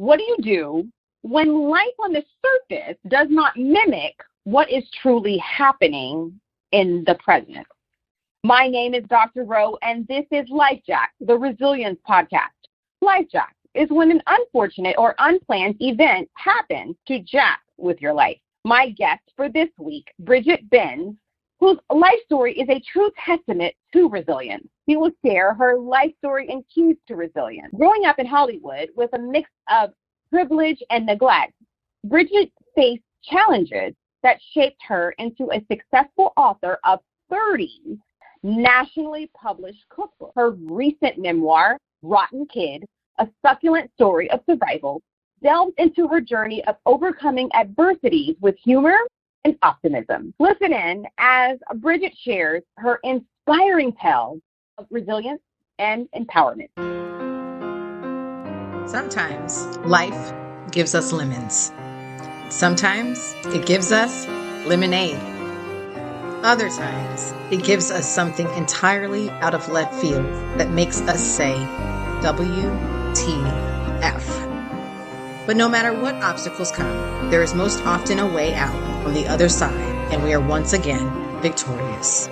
What do you do when life on the surface does not mimic what is truly happening in the present? My name is Dr. Rowe, and this is Life Jack, the Resilience Podcast. Life Jack is when an unfortunate or unplanned event happens to jack with your life. My guest for this week, Brigit Binns, whose life story is a true testament to resilience. She will share her life story and keys to resilience. Growing up in Hollywood with a mix of privilege and neglect, Brigit faced challenges that shaped her into a successful author of 30 nationally published cookbooks. Her recent memoir, Rotten Kid, A Succulent Story of Survival, delves into her journey of overcoming adversities with humor and optimism. Listen in as Brigit shares her inspiring tale of resilience and empowerment. Sometimes life gives us lemons. Sometimes it gives us lemonade. Other times it gives us something entirely out of left field that makes us say, WTF. But no matter what obstacles come, there is most often a way out on the other side, and we are once again victorious.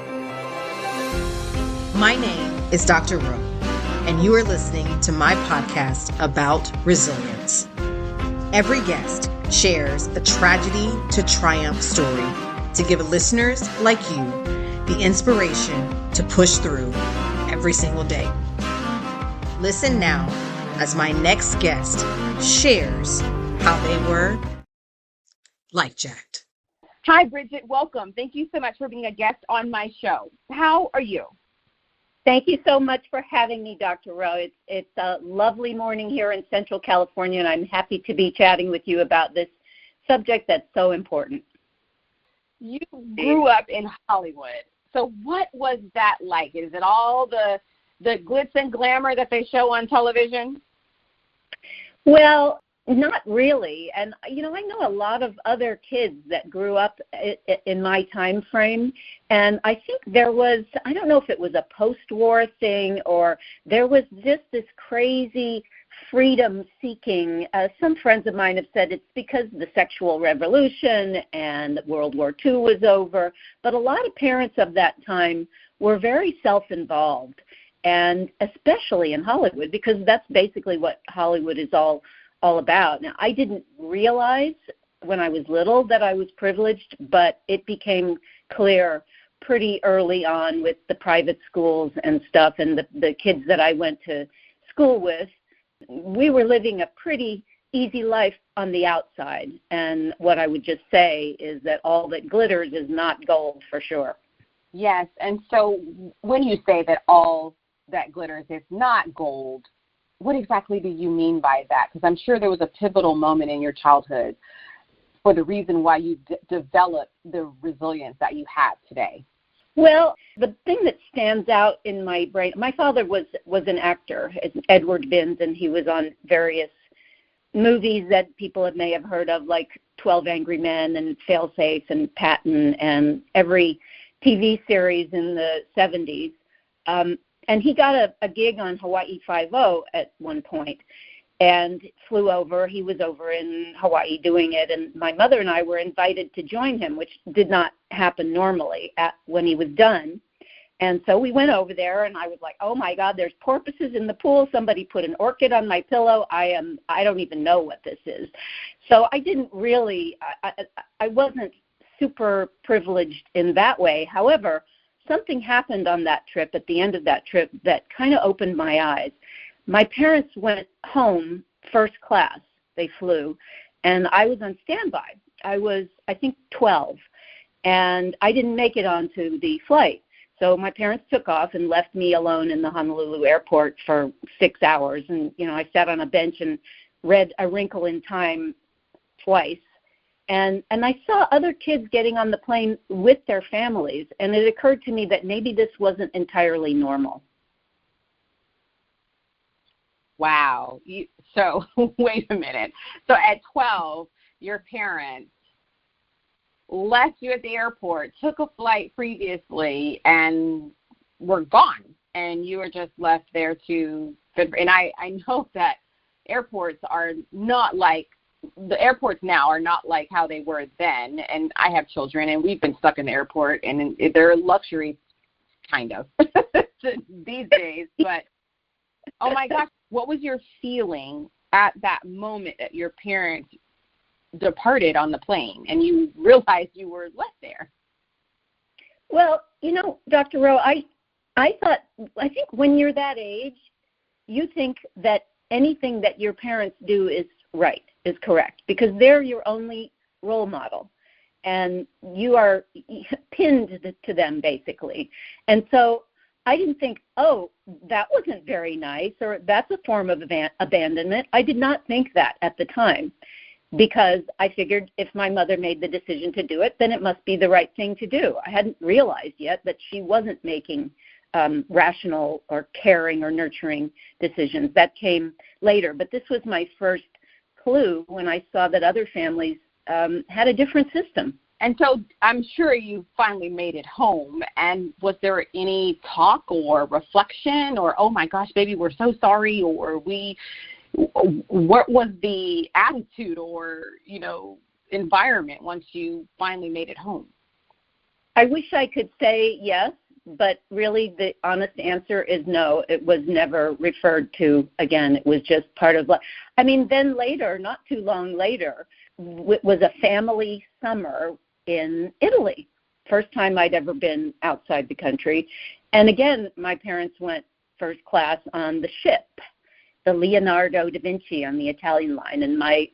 My name is Dr. Rowe, and you are listening to my podcast about resilience. Every guest shares a tragedy to triumph story to give listeners like you the inspiration to push through every single day. Listen now as my next guest shares how they were life-jacked. Hi, Brigit. Welcome. Thank you so much for being a guest on my show. How are you? Thank you so much for having me, Dr. Rowe. It's a lovely morning here in Central California, and I'm happy to be chatting with you about this subject that's so important. You grew up in Hollywood. So what was that like? Is it all the glitz and glamour that they show on television? Well, not really. And, I know a lot of other kids that grew up in my time frame. And I think there was, I don't know if it was a post-war thing or there was just this crazy freedom-seeking. Some friends of mine have said it's because of the sexual revolution and World War II was over. But a lot of parents of that time were very self-involved, and especially in Hollywood, because that's basically what Hollywood is all about. Now, I didn't realize when I was little that I was privileged, but it became clear pretty early on with the private schools and stuff and the kids that I went to school with. We were living a pretty easy life on the outside, and what I would just say is that all that glitters is not gold for sure. Yes, and so when you say that all that glitters is not gold, what exactly do you mean by that? Because I'm sure there was a pivotal moment in your childhood for the reason why you developed the resilience that you have today. Well, the thing that stands out in my brain, my father was an actor, Brigit Binns, and he was on various movies that people may have heard of, like 12 Angry Men and Failsafe and Patton and every TV series in the 70s. And he got a gig on Hawaii Five-0 at one point and flew over. He was over in Hawaii doing it, and my mother and I were invited to join him, which did not happen normally when he was done. And so we went over there, and I was like, oh, my God, there's porpoises in the pool. Somebody put an orchid on my pillow. I don't even know what this is. So I didn't really I wasn't super privileged in that way. However, something happened on that trip, at the end of that trip, that kind of opened my eyes. My parents went home first class. They flew, and I was on standby. I was, I think, 12, and I didn't make it onto the flight. So my parents took off and left me alone in the Honolulu airport for 6 hours. And, I sat on a bench and read A Wrinkle in Time twice. And I saw other kids getting on the plane with their families, and it occurred to me that maybe this wasn't entirely normal. Wow. So wait a minute. So at 12, your parents left you at the airport, took a flight previously, and were gone. And you were just left there and I know that airports are not like, the airports now are not like how they were then. And I have children, and we've been stuck in the airport, and they're luxury, kind of, these days. But, oh, my gosh, what was your feeling at that moment that your parents departed on the plane and you realized you were left there? Well, Dr. Rowe, I think when you're that age, you think that anything that your parents do is right, is correct, because they're your only role model, and you are pinned to them, basically. And so I didn't think, oh, that wasn't very nice, or that's a form of abandonment. I did not think that at the time, because I figured if my mother made the decision to do it, then it must be the right thing to do. I hadn't realized yet that she wasn't making rational or caring or nurturing decisions. That came later. But this was my first clue when I saw that other families had a different system. And so I'm sure you finally made it home. And was there any talk or reflection or, oh, my gosh, baby, we're so sorry, or what was the attitude or, environment once you finally made it home? I wish I could say yes, but really the honest answer is no. It was never referred to again. It was just part of life. I mean, then later, not too long later, it was a family summer in Italy. First time I'd ever been outside the country. And again, my parents went first class on the ship, the Leonardo da Vinci on the Italian line. And my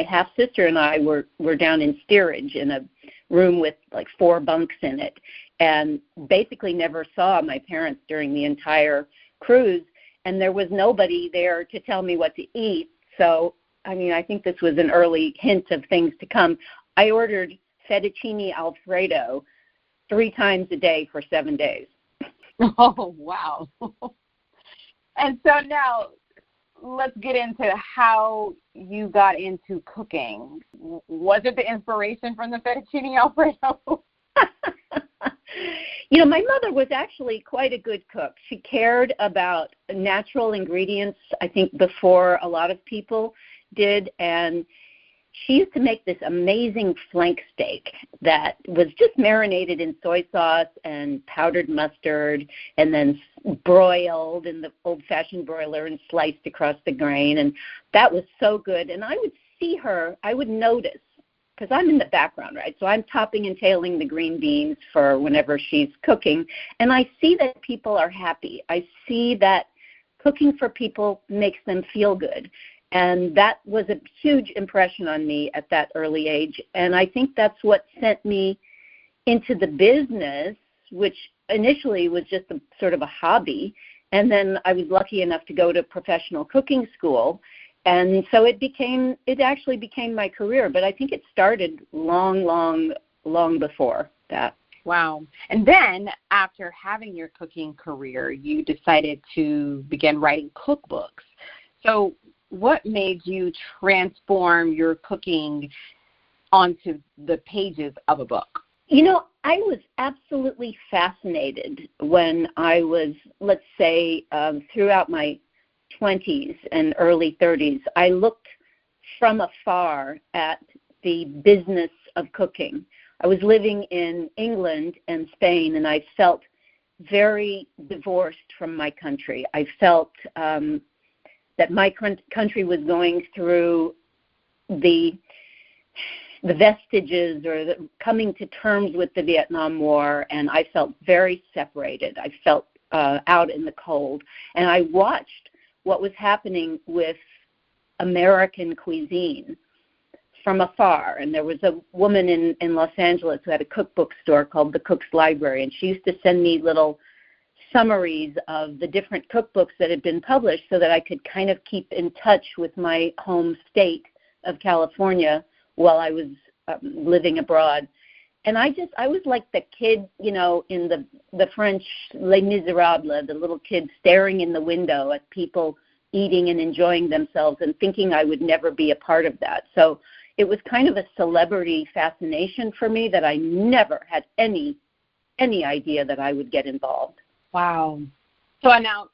half-sister and I were down in steerage in a room with like 4 bunks in it, and basically never saw my parents during the entire cruise. And there was nobody there to tell me what to eat. So, I mean, I think this was an early hint of things to come. I ordered fettuccine Alfredo 3 times a day for 7 days. Oh, wow. And so now let's get into how you got into cooking. Was it the inspiration from the fettuccine Alfredo? My mother was actually quite a good cook. She cared about natural ingredients, I think, before a lot of people did. And she used to make this amazing flank steak that was just marinated in soy sauce and powdered mustard and then broiled in the old-fashioned broiler and sliced across the grain. And that was so good. And I would see her, I would notice, because I'm in the background, right? So I'm topping and tailing the green beans for whenever she's cooking. And I see that people are happy. I see that cooking for people makes them feel good. And that was a huge impression on me at that early age. And I think that's what sent me into the business, which initially was just a sort of a hobby. And then I was lucky enough to go to professional cooking school. And so it actually became my career. But I think it started long before that. Wow. And then after having your cooking career, you decided to begin writing cookbooks. So what made you transform your cooking onto the pages of a book? I was absolutely fascinated when I was, let's say, throughout my 20s and early 30s. I looked from afar at the business of cooking. I was living in England and Spain, and I felt very divorced from my country. I felt that my country was going through the vestiges or coming to terms with the Vietnam War, and I felt very separated. I felt out in the cold. And I watched what was happening with American cuisine from afar. And there was a woman in Los Angeles who had a cookbook store called the Cook's Library, and she used to send me little summaries of the different cookbooks that had been published so that I could kind of keep in touch with my home state of California while I was living abroad. And I was like the kid, in the French Les Miserables, the little kid staring in the window at people eating and enjoying themselves and thinking I would never be a part of that. So it was kind of a celebrity fascination for me that I never had any idea that I would get involved. Wow. So now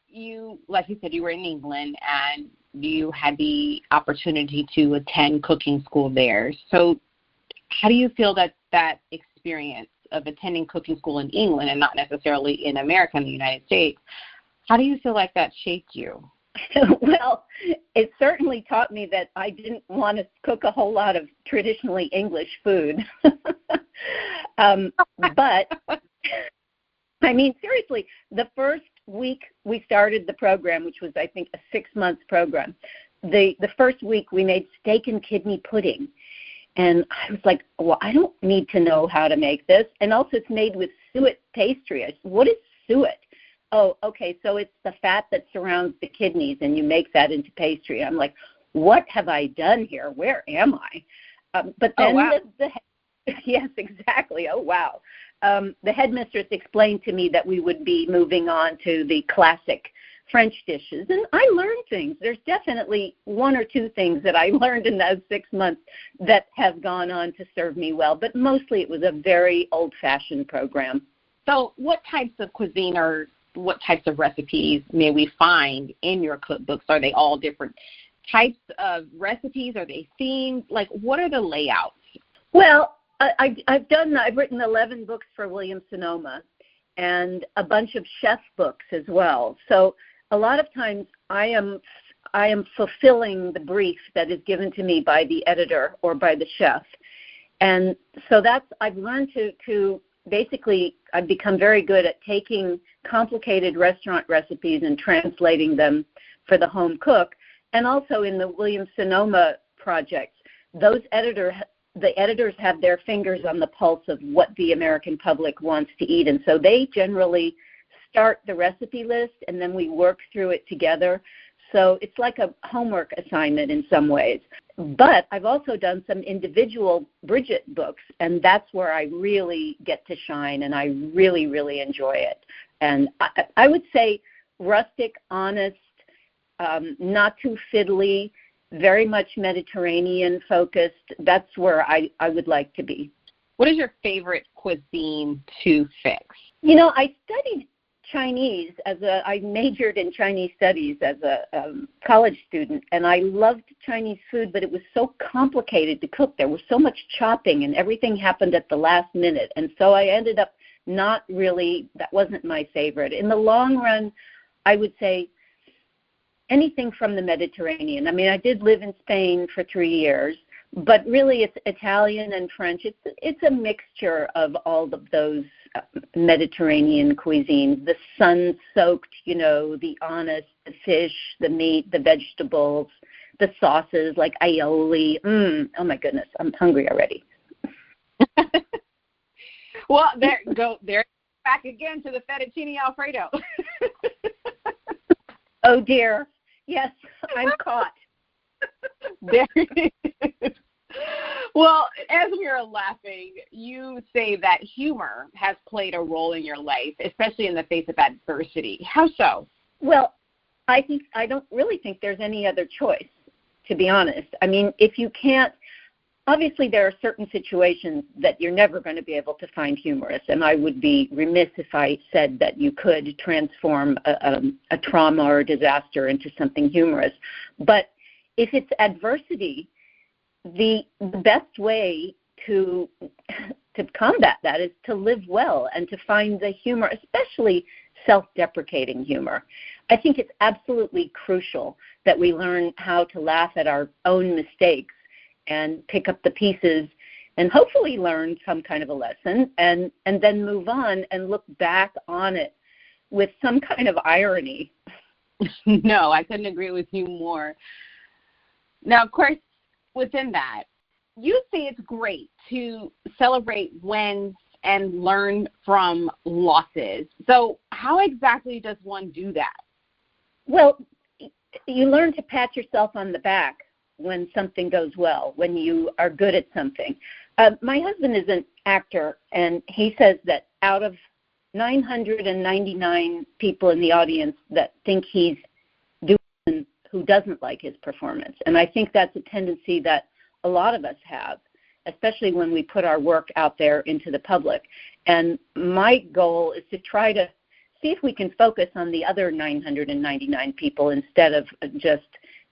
like you said, you were in England and you had the opportunity to attend cooking school there. So how do you feel that experience of attending cooking school in England and not necessarily in America, in the United States, how do you feel like that shaped you? Well, it certainly taught me that I didn't want to cook a whole lot of traditionally English food. But, I mean, seriously, the first week we started the program, which was, I think, a 6-month program, the first week we made steak and kidney pudding. And I was like, well, I don't need to know how to make this. And also it's made with suet pastry. I said, what is suet? Oh, okay, so it's the fat that surrounds the kidneys, and you make that into pastry. I'm like, what have I done here? Where am I? But then yes, exactly. Oh, wow. The headmistress explained to me that we would be moving on to the classic French dishes, and I learned things. There's definitely 1 or 2 things that I learned in those 6 months that have gone on to serve me well, but mostly it was a very old-fashioned program. So what types of cuisine or what types of recipes may we find in your cookbooks? Are they all different types of recipes? Are they themed? Like, what are the layouts? Well, I've written 11 books for Williams-Sonoma and a bunch of chef books as well. So a lot of times I am fulfilling the brief that is given to me by the editor or by the chef. And so I've learned to basically, I've become very good at taking complicated restaurant recipes and translating them for the home cook. And also in the Williams-Sonoma projects, the editors have their fingers on the pulse of what the American public wants to eat. And so they generally start the recipe list, and then we work through it together. So it's like a homework assignment in some ways. But I've also done some individual Brigit books, and that's where I really get to shine, and I really, really enjoy it. And I would say rustic, honest, not too fiddly, very much Mediterranean focused. That's where I would like to be. What is your favorite cuisine to fix? You know, I studied Chinese I majored in Chinese studies as a college student, and I loved Chinese food, but it was so complicated to cook. There was so much chopping, and everything happened at the last minute. And so I ended up that wasn't my favorite. In the long run, I would say anything from the Mediterranean. I mean, I did live in Spain for 3 years, but really it's Italian and French. It's a mixture of all of those Mediterranean cuisines, the sun-soaked, the honest, the fish, the meat, the vegetables, the sauces like aioli. Oh, my goodness, I'm hungry already. Well, there back again to the fettuccine Alfredo. Oh, dear. Yes, I'm caught. There it is. Well, as we are laughing, you say that humor has played a role in your life, especially in the face of adversity. How so? Well, I don't really think there's any other choice, to be honest. I mean, if you can't, obviously there are certain situations that you're never going to be able to find humorous, and I would be remiss if I said that you could transform a trauma or a disaster into something humorous. But if it's adversity, the best way to combat that is to live well and to find the humor, especially self-deprecating humor. I think it's absolutely crucial that we learn how to laugh at our own mistakes and pick up the pieces and hopefully learn some kind of a lesson and then move on and look back on it with some kind of irony. No, I couldn't agree with you more. Now, of course, within that, you say it's great to celebrate wins and learn from losses. So how exactly does one do that? Well, you learn to pat yourself on the back when something goes well, when you are good at something. My husband is an actor, and he says that out of 999 people in the audience that think he's doing who doesn't like his performance. And I think that's a tendency that a lot of us have, especially when we put our work out there into the public. And my goal is to try to see if we can focus on the other 999 people instead of just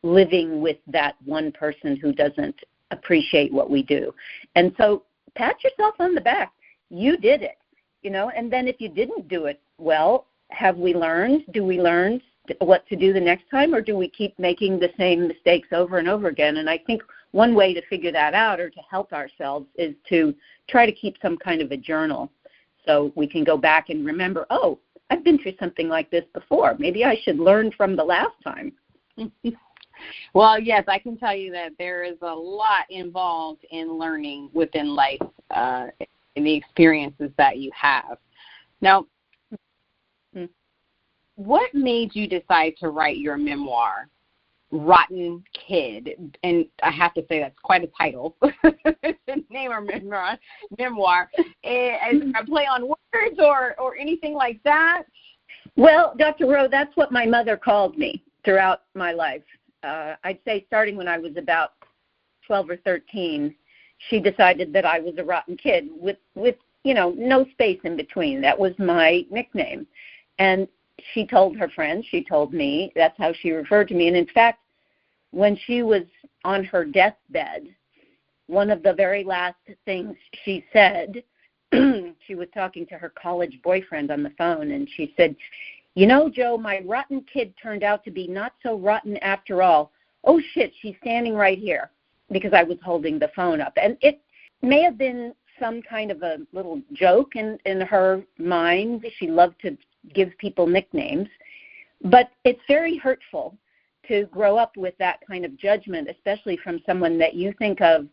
living with that one person who doesn't appreciate what we do. And so pat yourself on the back. You did it, and then if you didn't do it well, have we learned? Do we learn what to do the next time, or do we keep making the same mistakes over and over again? And I think one way to figure that out, or to help ourselves, is to try to keep some kind of a journal so we can go back and remember, oh, I've been through something like this before. Maybe I should learn from the last time. Well, yes, I can tell you that there is a lot involved in learning within life, in the experiences that you have. Now, what made you decide to write your memoir, Rotten Kid? And I have to say that's quite a title to name a memoir. Is a play on words or anything like that? Well, Dr. Rowe, that's what my mother called me throughout my life. I'd say starting when I was about 12 or 13, she decided that I was a rotten kid with no space in between. That was my nickname. And she told her friends, she told me, that's how she referred to me. And in fact, when she was on her deathbed, one of the very last things she said, she was talking to her college boyfriend on the phone, and she said, Joe, my rotten kid turned out to be not so rotten after all. Oh, shit, she's standing right here, because I was holding the phone up. And it may have been some kind of a little joke in her mind. She loved to give people nicknames. But it's very hurtful to grow up with that kind of judgment, especially from someone that you think of,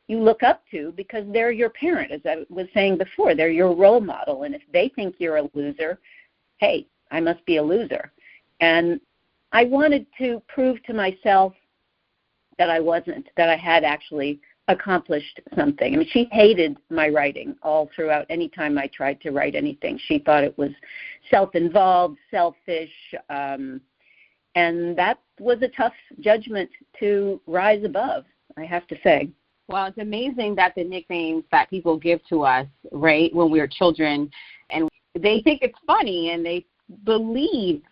you look up to, because they're your parent, as I was saying before. They're your role model. And if they think you're a loser, hey, I must be a loser. And I wanted to prove to myself that I wasn't, that I had actually accomplished something. I mean, she hated my writing all throughout. Any time I tried to write anything, she thought it was self-involved, selfish, and that was a tough judgment to rise above, I have to say. Well, it's amazing that the nicknames that people give to us, right, when we were children, and they think it's funny, and they believe,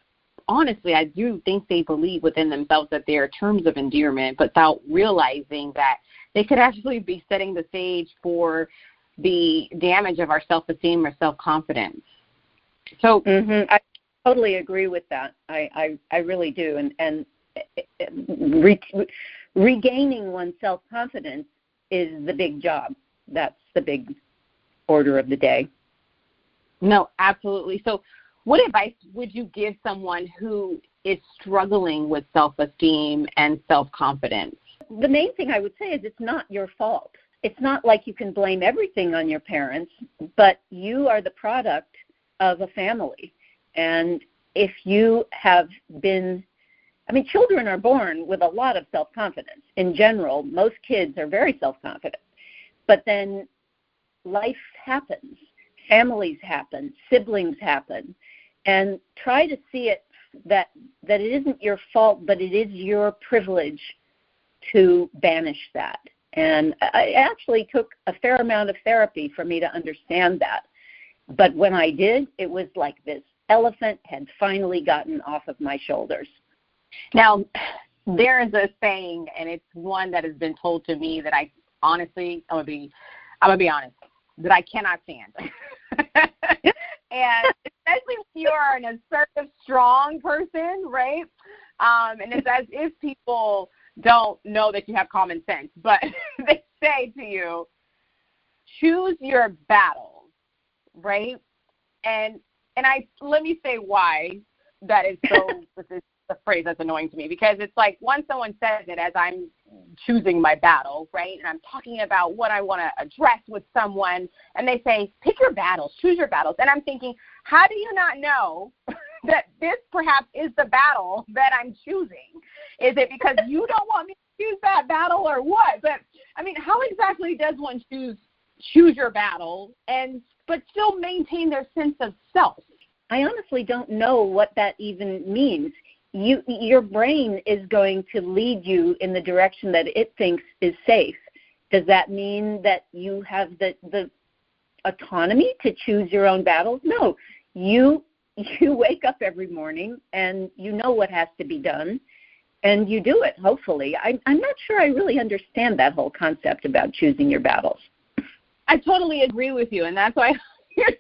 honestly, I do think they believe within themselves that they are terms of endearment, but without realizing that they could actually be setting the stage for the damage of our self-esteem or self-confidence. So I totally agree with that. I really do. And regaining one's self-confidence is the big job. That's the big order of the day. No, absolutely. So what advice would you give someone who is struggling with self-esteem and self-confidence? The main thing I would say is it's not your fault. It's not like you can blame everything on your parents, but you are the product of a family. And if you have been, children are born with a lot of self-confidence. In general, most kids are very self-confident. But then life happens. Families happen. Siblings happen. And try to see it that it isn't your fault, but it is your privilege to banish that. And it actually took a fair amount of therapy for me to understand that. But when I did, it was like this elephant had finally gotten off of my shoulders. Now, there is a saying, and it's one that has been told to me that I honestly, I'm gonna be honest, that I cannot stand. And especially when you are an assertive, strong person, right? And it's as if people don't know that you have common sense, but they say to you, choose your battles, right? And let me say why that is so, this is a phrase that's annoying to me, because it's like once someone says it as I'm choosing my battle, right, and I'm talking about what I want to address with someone, and they say, pick your battles, choose your battles, and I'm thinking, how do you not know that this perhaps is the battle that I'm choosing? Is it because you don't want me to choose that battle or what? But, how exactly does one choose your battle but still maintain their sense of self? I honestly don't know what that even means. Your brain is going to lead you in the direction that it thinks is safe. Does that mean that you have the autonomy to choose your own battles? No. You wake up every morning and you know what has to be done, and you do it, hopefully. I'm not sure I really understand that whole concept about choosing your battles. I totally agree with you, and that's why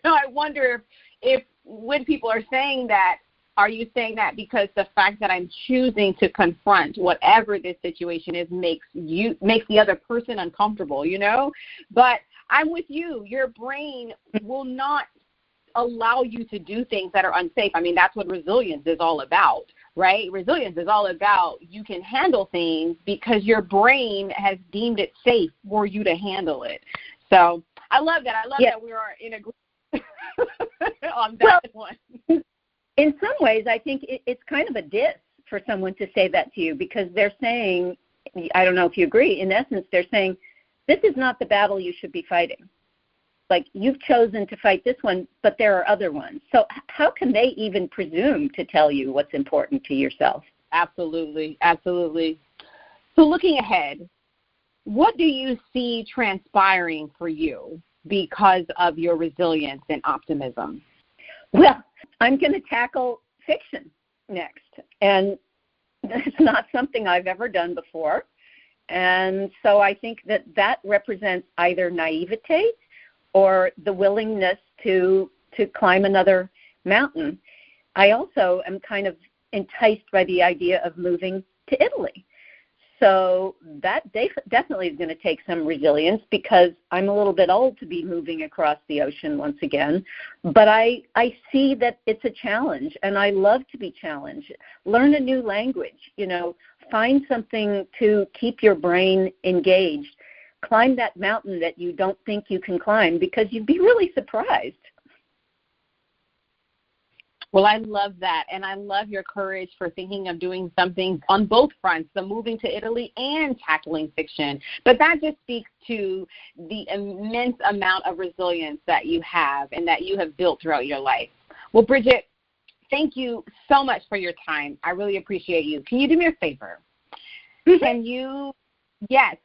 I wonder if when people are saying that, are you saying that because the fact that I'm choosing to confront whatever this situation is makes the other person uncomfortable, But I'm with you. Your brain will not allow you to do things that are unsafe. I mean, that's what resilience is all about, right? Resilience is all about you can handle things because your brain has deemed it safe for you to handle it. So I love that. I love that we are in agreement on that one. In some ways, I think it's kind of a diss for someone to say that to you, because they're saying, I don't know if you agree, in essence, they're saying, this is not the battle you should be fighting. Like, you've chosen to fight this one, but there are other ones. So how can they even presume to tell you what's important to yourself? Absolutely, absolutely. So looking ahead, what do you see transpiring for you because of your resilience and optimism? Well, I'm going to tackle fiction next. And it's not something I've ever done before. And so I think that represents either naivete or the willingness to climb another mountain. I also am kind of enticed by the idea of moving to Italy. So that definitely is going to take some resilience, because I'm a little bit old to be moving across the ocean once again. But I see that it's a challenge, and I love to be challenged. Learn a new language, find something to keep your brain engaged. Climb that mountain that you don't think you can climb, because you'd be really surprised. Well, I love that, and I love your courage for thinking of doing something on both fronts, the moving to Italy and tackling fiction. But that just speaks to the immense amount of resilience that you have and that you have built throughout your life. Well, Brigit, thank you so much for your time. I really appreciate you. Can you do me a favor? Mm-hmm.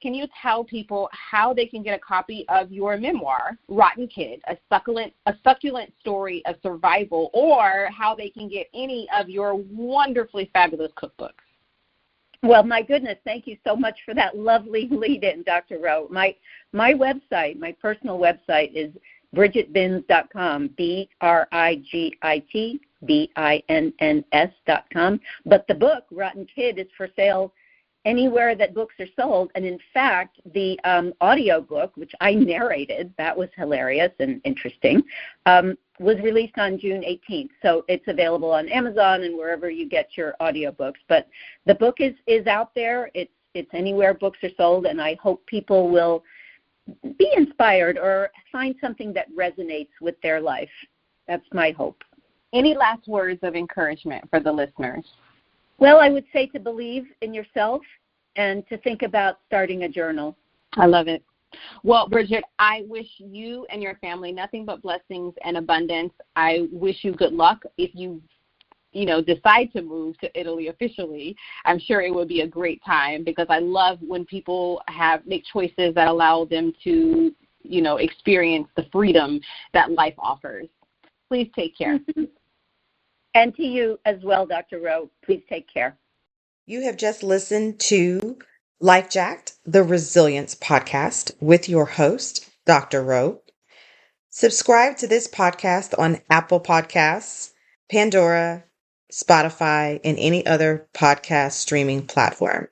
Can you tell people how they can get a copy of your memoir, Rotten Kid, a succulent story of survival, or how they can get any of your wonderfully fabulous cookbooks? Well, my goodness, thank you so much for that lovely lead-in, Dr. Rowe. My website, my personal website is brigitbinns.com, BrigitBinns.com. But the book, Rotten Kid, is for sale anywhere that books are sold. And in fact, the audio book, which I narrated, that was hilarious and interesting, was released on June 18th. So it's available on Amazon and wherever you get your audiobooks. But the book is out there. It's anywhere books are sold, and I hope people will be inspired or find something that resonates with their life. That's my hope. Any last words of encouragement for the listeners? Well, I would say to believe in yourself and to think about starting a journal. I love it. Well, Brigit, I wish you and your family nothing but blessings and abundance. I wish you good luck if you decide to move to Italy officially. I'm sure it would be a great time, because I love when people make choices that allow them to, experience the freedom that life offers. Please take care. And to you as well, Dr. Rowe. Please take care. You have just listened to Life Jacked, the Resilience Podcast with your host, Dr. Rowe. Subscribe to this podcast on Apple Podcasts, Pandora, Spotify, and any other podcast streaming platform.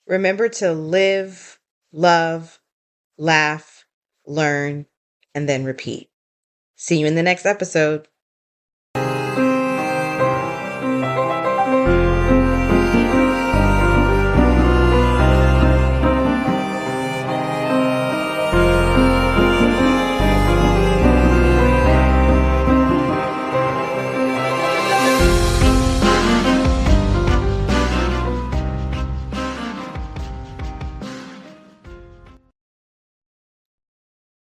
Remember to live, love, laugh, learn, and then repeat. See you in the next episode.